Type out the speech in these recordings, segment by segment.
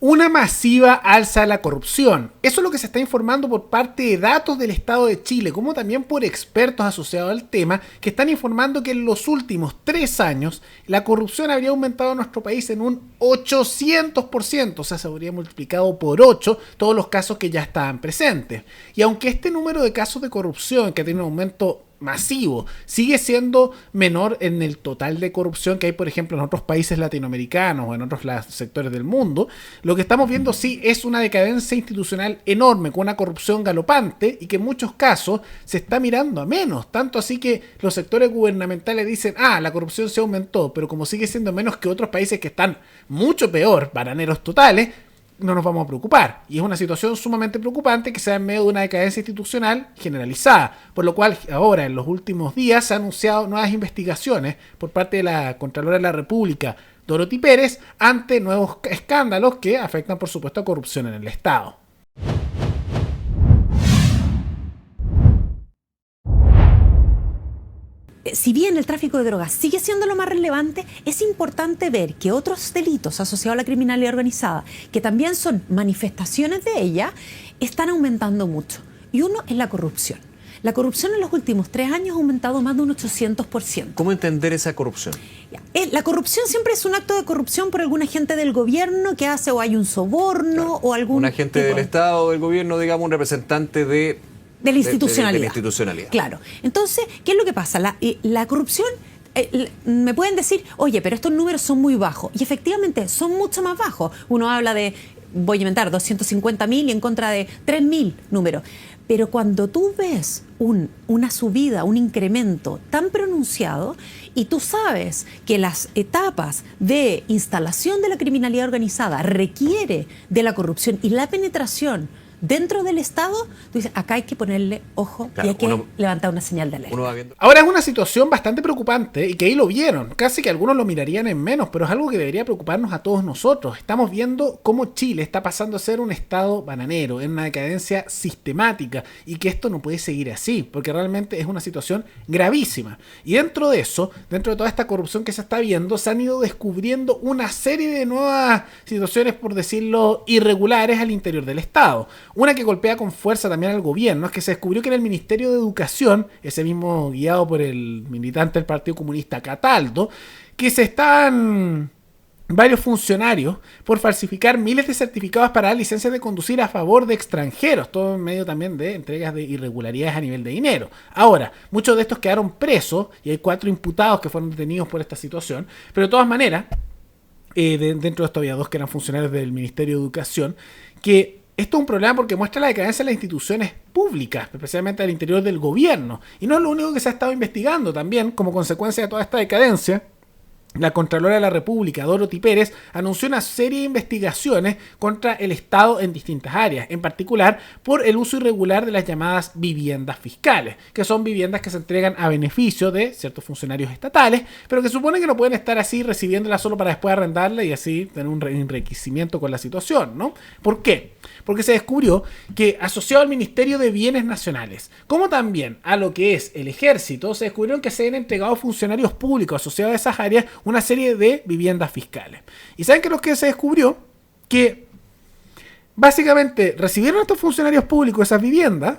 Una masiva alza de la corrupción. Eso es lo que se está informando por parte de datos del Estado de Chile, como también por expertos asociados al tema, que están informando que en los últimos 3 años la corrupción habría aumentado en nuestro país en un 800%, o sea, se habría multiplicado por 8 todos los casos que ya estaban presentes. Y aunque este número de casos de corrupción, que tiene un aumento masivo, sigue siendo menor en el total de corrupción que hay, por ejemplo, en otros países latinoamericanos o en otros sectores del mundo, lo que estamos viendo sí es una decadencia institucional enorme, con una corrupción galopante y que en muchos casos se está mirando a menos, tanto así que los sectores gubernamentales dicen, la corrupción se aumentó, pero como sigue siendo menos que otros países que están mucho peor, bananeros totales, no nos vamos a preocupar. Y es una situación sumamente preocupante que se da en medio de una decadencia institucional generalizada. Por lo cual, ahora, en los últimos días, se han anunciado nuevas investigaciones por parte de la Contralora de la República, Dorothy Pérez, ante nuevos escándalos que afectan, por supuesto, a corrupción en el Estado. Si bien el tráfico de drogas sigue siendo lo más relevante, es importante ver que otros delitos asociados a la criminalidad organizada, que también son manifestaciones de ella, están aumentando mucho. Y uno es la corrupción. La corrupción en los últimos 3 años ha aumentado más de un 800%. ¿Cómo entender esa corrupción? La corrupción siempre es un acto de corrupción por algún agente del gobierno que hace o hay un soborno, claro, o algún... Un agente del Estado o del gobierno, digamos, un representante de la institucionalidad. De la institucionalidad. Claro. Entonces, ¿qué es lo que pasa? La corrupción, me pueden decir, oye, pero estos números son muy bajos. Y efectivamente, son mucho más bajos. Uno habla de, voy a inventar, 250.000 y en contra de 3.000 números. Pero cuando tú ves una subida, un incremento tan pronunciado, y tú sabes que las etapas de instalación de la criminalidad organizada requiere de la corrupción y la penetración dentro del Estado, tú dices, acá hay que ponerle ojo, claro, y hay que levantar una señal de alerta. Ahora es una situación bastante preocupante y que ahí lo vieron. Casi que algunos lo mirarían en menos, pero es algo que debería preocuparnos a todos nosotros. Estamos viendo cómo Chile está pasando a ser un Estado bananero, en una decadencia sistemática, y que esto no puede seguir así, porque realmente es una situación gravísima. Y dentro de eso, dentro de toda esta corrupción que se está viendo, se han ido descubriendo una serie de nuevas situaciones, por decirlo, irregulares al interior del Estado. Una que golpea con fuerza también al gobierno es que se descubrió que en el Ministerio de Educación, ese mismo guiado por el militante del Partido Comunista Cataldo, que se están varios funcionarios por falsificar miles de certificados para dar licencias de conducir a favor de extranjeros, todo en medio también de entregas de irregularidades a nivel de dinero. Ahora, muchos de estos quedaron presos y hay 4 imputados que fueron detenidos por esta situación, pero de todas maneras, dentro de estos había 2 que eran funcionarios del Ministerio de Educación, que esto es un problema porque muestra la decadencia de las instituciones públicas, especialmente al interior del gobierno. Y no es lo único que se ha estado investigando también, como consecuencia de toda esta decadencia. La Contralora de la República, Dorothy Pérez, anunció una serie de investigaciones contra el Estado en distintas áreas, en particular por el uso irregular de las llamadas viviendas fiscales, que son viviendas que se entregan a beneficio de ciertos funcionarios estatales, pero que supone que no pueden estar así recibiéndolas solo para después arrendarla y así tener un enriquecimiento con la situación, ¿no? ¿Por qué? Porque se descubrió que asociado al Ministerio de Bienes Nacionales, como también a lo que es el Ejército, se descubrieron que se habían entregado a funcionarios públicos asociados a esas áreas una serie de viviendas fiscales. ¿Y saben qué es lo que se descubrió? Que básicamente recibieron a estos funcionarios públicos esas viviendas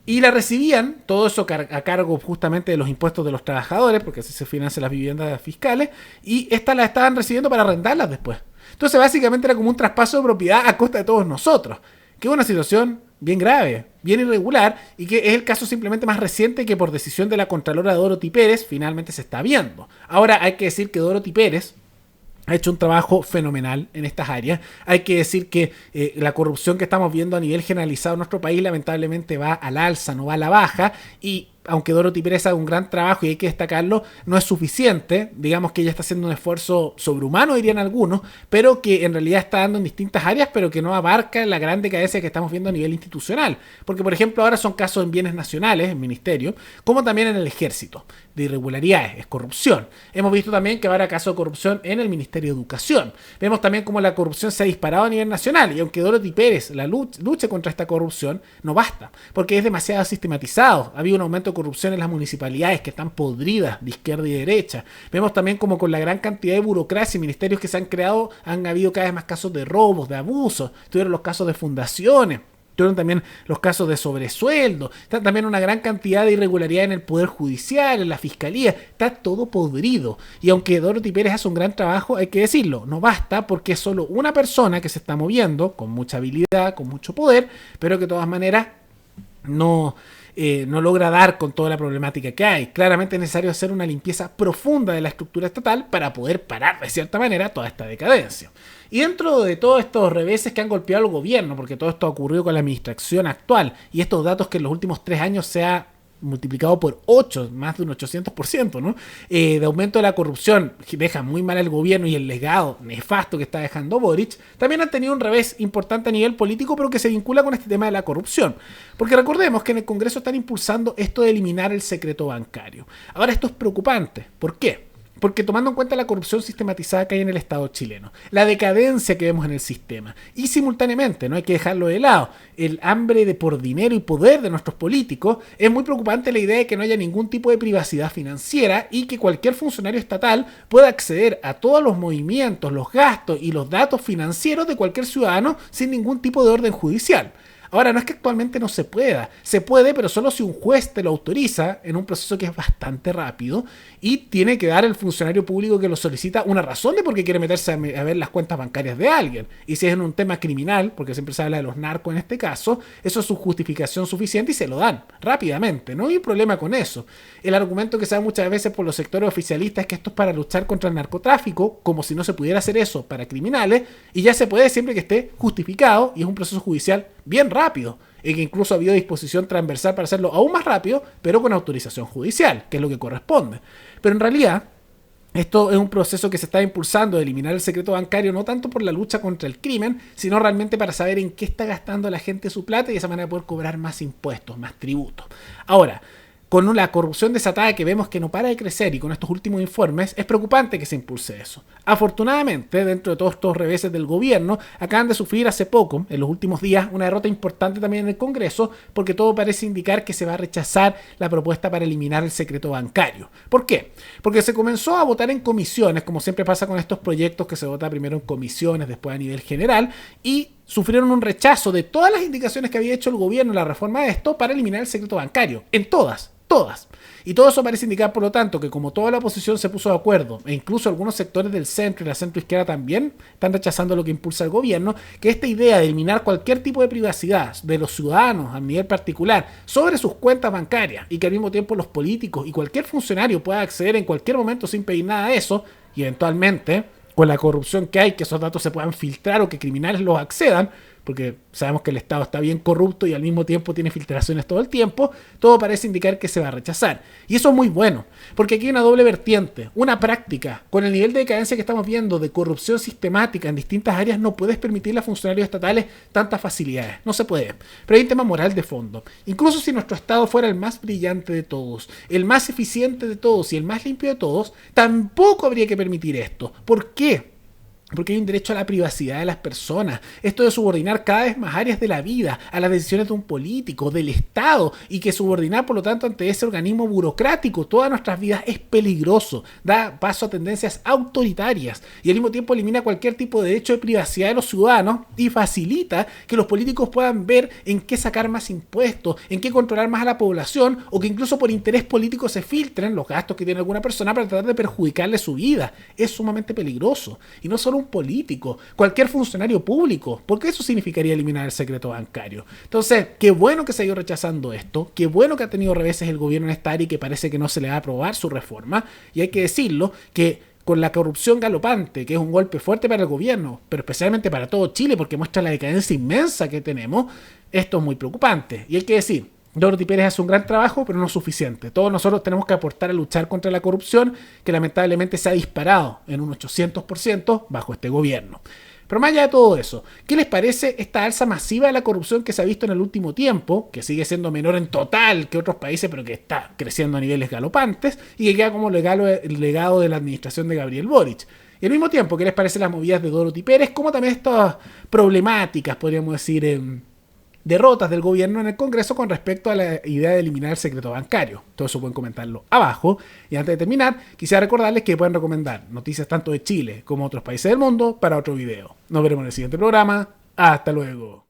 y la recibían, todo eso a cargo justamente de los impuestos de los trabajadores, porque así se financian las viviendas fiscales, y estas las estaban recibiendo para arrendarlas después. Entonces básicamente era como un traspaso de propiedad a costa de todos nosotros, que es una situación bien grave, bien irregular, y que es el caso simplemente más reciente que por decisión de la Contralora Dorothy Pérez finalmente se está viendo. Ahora hay que decir que Dorothy Pérez ha hecho un trabajo fenomenal en estas áreas. Hay que decir que la corrupción que estamos viendo a nivel generalizado en nuestro país lamentablemente va al alza, no va a la baja, y aunque Dorothy Pérez haga un gran trabajo y hay que destacarlo, no es suficiente. Digamos que ella está haciendo un esfuerzo sobrehumano, dirían algunos, pero que en realidad está dando en distintas áreas, pero que no abarca la gran decadencia que estamos viendo a nivel institucional. Porque, por ejemplo, ahora son casos en bienes nacionales, en ministerio, como también en el ejército, de irregularidades, es corrupción. Hemos visto también que habrá casos de corrupción en el Ministerio de Educación. Vemos también cómo la corrupción se ha disparado a nivel nacional, y aunque Dorothy Pérez luche contra esta corrupción, no basta, porque es demasiado sistematizado. Ha habido un aumento de corrupción en las municipalidades que están podridas de izquierda y derecha. Vemos también como con la gran cantidad de burocracia y ministerios que se han creado, han habido cada vez más casos de robos, de abusos. Tuvieron los casos de fundaciones. Tuvieron también los casos de sobresueldo. Está también una gran cantidad de irregularidad en el Poder Judicial, en la Fiscalía. Está todo podrido. Y aunque Dorothy Pérez hace un gran trabajo, hay que decirlo, no basta porque es solo una persona que se está moviendo con mucha habilidad, con mucho poder, pero que de todas maneras no logra dar con toda la problemática que hay. Claramente es necesario hacer una limpieza profunda de la estructura estatal para poder parar de cierta manera toda esta decadencia. Y dentro de todos estos reveses que han golpeado al gobierno, porque todo esto ha ocurrido con la administración actual, y estos datos que en los últimos 3 años se ha multiplicado por 8, más de un 800%, ¿no? De aumento de la corrupción, que deja muy mal al gobierno y el legado nefasto que está dejando Boric, también han tenido un revés importante a nivel político, pero que se vincula con este tema de la corrupción. Porque recordemos que en el Congreso están impulsando esto de eliminar el secreto bancario. Ahora esto es preocupante. ¿Por qué? Porque tomando en cuenta la corrupción sistematizada que hay en el Estado chileno, la decadencia que vemos en el sistema y simultáneamente, no hay que dejarlo de lado, el hambre por dinero y poder de nuestros políticos, es muy preocupante la idea de que no haya ningún tipo de privacidad financiera y que cualquier funcionario estatal pueda acceder a todos los movimientos, los gastos y los datos financieros de cualquier ciudadano sin ningún tipo de orden judicial. Ahora, no es que actualmente no se pueda, se puede, pero solo si un juez te lo autoriza en un proceso que es bastante rápido y tiene que dar el funcionario público que lo solicita una razón de por qué quiere meterse a ver las cuentas bancarias de alguien. Y si es en un tema criminal, porque siempre se habla de los narcos en este caso, eso es su justificación suficiente y se lo dan rápidamente, no hay problema con eso. El argumento que se da muchas veces por los sectores oficialistas es que esto es para luchar contra el narcotráfico, como si no se pudiera hacer eso para criminales, y ya se puede siempre que esté justificado y es un proceso judicial bien rápido, y que incluso ha habido disposición transversal para hacerlo aún más rápido, pero con autorización judicial, que es lo que corresponde. Pero en realidad, esto es un proceso que se está impulsando de eliminar el secreto bancario, no tanto por la lucha contra el crimen, sino realmente para saber en qué está gastando la gente su plata y de esa manera poder cobrar más impuestos, más tributos. Ahora, con la corrupción desatada que vemos que no para de crecer y con estos últimos informes, es preocupante que se impulse eso. Afortunadamente, dentro de todos estos reveses del gobierno, acaban de sufrir hace poco, en los últimos días, una derrota importante también en el Congreso, porque todo parece indicar que se va a rechazar la propuesta para eliminar el secreto bancario. ¿Por qué? Porque se comenzó a votar en comisiones, como siempre pasa con estos proyectos que se vota primero en comisiones, después a nivel general, y sufrieron un rechazo de todas las indicaciones que había hecho el gobierno en la reforma de esto para eliminar el secreto bancario. En todas. Y todo eso parece indicar, por lo tanto, que como toda la oposición se puso de acuerdo, e incluso algunos sectores del centro y la centroizquierda también están rechazando lo que impulsa el gobierno, que esta idea de eliminar cualquier tipo de privacidad de los ciudadanos a nivel particular sobre sus cuentas bancarias y que al mismo tiempo los políticos y cualquier funcionario pueda acceder en cualquier momento sin pedir nada de eso, y eventualmente, con la corrupción que hay, que esos datos se puedan filtrar o que criminales los accedan, porque sabemos que el Estado está bien corrupto y al mismo tiempo tiene filtraciones todo el tiempo, todo parece indicar que se va a rechazar. Y eso es muy bueno, porque aquí hay una doble vertiente, una práctica. Con el nivel de decadencia que estamos viendo de corrupción sistemática en distintas áreas, no puedes permitirle a funcionarios estatales tantas facilidades. No se puede. Pero hay un tema moral de fondo. Incluso si nuestro Estado fuera el más brillante de todos, el más eficiente de todos y el más limpio de todos, tampoco habría que permitir esto. ¿Por qué? Porque hay un derecho a la privacidad de las personas. Esto de subordinar cada vez más áreas de la vida a las decisiones de un político, del Estado, y que subordinar, por lo tanto, ante ese organismo burocrático todas nuestras vidas es peligroso. Da paso a tendencias autoritarias y al mismo tiempo elimina cualquier tipo de derecho de privacidad de los ciudadanos y facilita que los políticos puedan ver en qué sacar más impuestos, en qué controlar más a la población o que incluso por interés político se filtren los gastos que tiene alguna persona para tratar de perjudicarle su vida. Es sumamente peligroso. Y no solo un político, cualquier funcionario público, porque eso significaría eliminar el secreto bancario. Entonces, qué bueno que se ha ido rechazando esto, qué bueno que ha tenido reveses el gobierno en esta área y que parece que no se le va a aprobar su reforma, y hay que decirlo que con la corrupción galopante, que es un golpe fuerte para el gobierno, pero especialmente para todo Chile, porque muestra la decadencia inmensa que tenemos, esto es muy preocupante. Y hay que decir, Dorothy Pérez hace un gran trabajo, pero no suficiente. Todos nosotros tenemos que aportar a luchar contra la corrupción, que lamentablemente se ha disparado en un 800% bajo este gobierno. Pero más allá de todo eso, ¿qué les parece esta alza masiva de la corrupción que se ha visto en el último tiempo, que sigue siendo menor en total que otros países, pero que está creciendo a niveles galopantes y que queda como legado de la administración de Gabriel Boric? Y al mismo tiempo, ¿qué les parece las movidas de Dorothy Pérez? Como también estas problemáticas, podríamos decir, derrotas del gobierno en el Congreso con respecto a la idea de eliminar el secreto bancario. Todo eso pueden comentarlo abajo. Y antes de terminar, quisiera recordarles que pueden recomendar noticias tanto de Chile como de otros países del mundo para otro video. Nos veremos en el siguiente programa. Hasta luego.